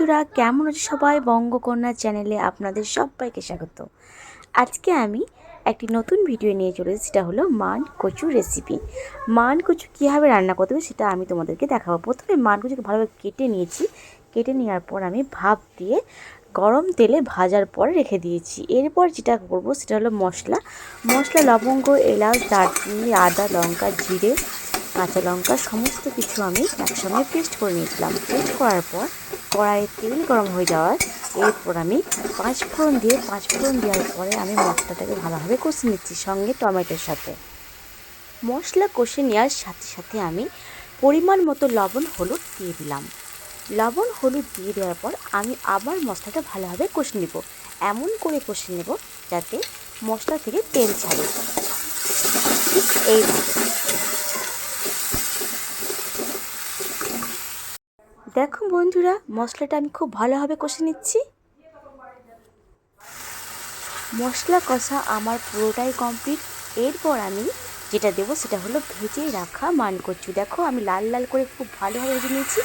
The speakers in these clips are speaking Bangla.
বন্ধুরা, কেমন আছে সবাই? বঙ্গকন্যা চ্যানেলে আপনাদের সবাইকে স্বাগত। আজকে আমি একটি নতুন ভিডিও নিয়ে চলে এসেছি। সেটা হলো মান কচু রেসিপি। মান কচু কীভাবে রান্না করতে হবে সেটা আমি তোমাদেরকে দেখাবো। প্রথমে মান কচুকে ভালোভাবে কেটে নিয়েছি। কেটে নেওয়ার পর আমি ভাপ দিয়ে গরম তেলে ভাজার পর রেখে দিয়েছি। এরপর যেটা করবো সেটা হলো মশলা। লবঙ্গ, এলাচ, দারচিনি, আদা, লঙ্কা, জিরে, কাঁচা লঙ্কা সমস্ত কিছু আমি একসঙ্গে পেস্ট করে নিয়েছিলাম। পেস্ট করার পর কড়াইয়ে তেল গরম হয়ে যাওয়ার এরপর আমি পাঁচফোড়ন দেওয়ার পরে আমি মশলাটাকে ভালোভাবে কষে নিচ্ছি সঙ্গে টমেটোর সাথে। মশলা কষে নেওয়ার সাথে সাথে আমি পরিমাণ মতো লবণ হলুদ দিয়ে দিলাম। লবণ হলুদ দিয়ে দেওয়ার পর আমি আবার মশলাটা ভালোভাবে কষে নেব। এমন করে কষে নেব যাতে মশলা থেকে তেল ছাড়ে। ঠিক এইভাবে দেখো বন্ধুরা, মশলাটা আমি খুব ভালোভাবে কষে নিচ্ছি। মশলা কষা আমার পুরোটাই কমপ্লিট। এরপর আমি যেটা দেবো সেটা হলো ভেজে রাখা মানকচু। দেখো আমি লাল লাল করে খুব ভালোভাবে ভেজে নিয়েছি।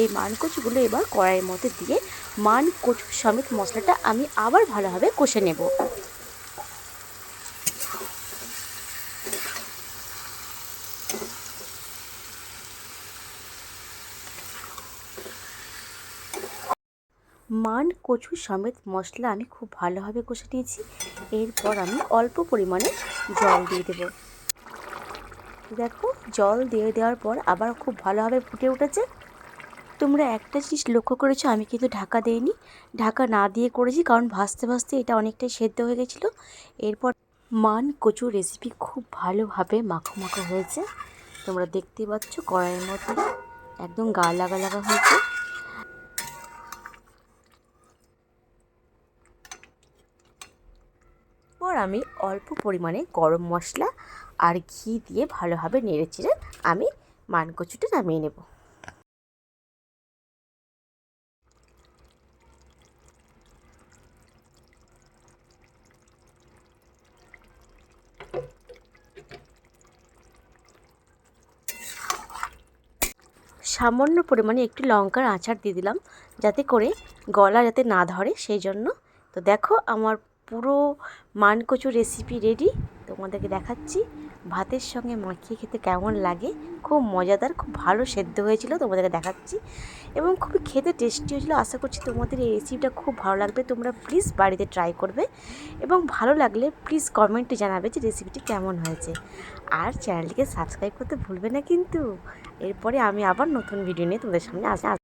এই মানকচুগুলো এবার কড়াইয়ের মধ্যে দিয়ে মানকচু সমেত মশলাটা আমি আবার ভালোভাবে কষে নেব। মান কচু সমেত মশলা আমি খুব ভালোভাবে কষে নিয়েছি। এরপর আমি অল্প পরিমাণে জল দিয়ে দেব। দেখো জল দিয়ে দেওয়ার পর আবার খুব ভালোভাবে ফুটে উঠেছে। তোমরা একটা জিনিস লক্ষ্য করেছো, আমি কিন্তু ঢাকা দেইনি। ঢাকা না দিয়ে করেছি কারণ ভাজতে ভাজতে এটা অনেকটাই সেদ্ধ হয়ে গেছিলো। এরপর মান কচু রেসিপি খুব ভালোভাবে মাখো মাখো হয়েছে। তোমরা দেখতেই পাচ্ছ কড়াইয়ের মধ্যে একদম গা লাগা লাগা হয়েছে। পর আমি অল্প পরিমাণে গরম মশলা আর ঘি দিয়ে ভালোভাবে নেড়েচেড়ে আমি মানকচুটা নামিয়ে নেব। সামান্য পরিমাণে একটু লঙ্কার আচার দিয়ে দিলাম যাতে করে গলা যাতে না ধরে সেই জন্য। তো দেখো আমার পুরো মানকচু রেসিপি রেডি। তোমাদেরকে দেখাচ্ছি ভাতের সঙ্গে মাখিয়ে খেতে কেমন লাগে। খুব মজাদার, খুব ভালো সেদ্ধ হয়েছিল, তোমাদেরকে দেখাচ্ছি। এবং খুবই খেতে টেস্টি হয়েছিলো। আশা করছি তোমাদের এই রেসিপিটা খুব ভালো লাগবে। তোমরা প্লিজ বাড়িতে ট্রাই করবে এবং ভালো লাগলে প্লিজ কমেন্টে জানাবে যে রেসিপিটি কেমন হয়েছে। আর চ্যানেলটিকে সাবস্ক্রাইব করতে ভুলবে না কিন্তু। এরপরে আমি আবার নতুন ভিডিও নিয়ে তোমাদের সামনে আসবো।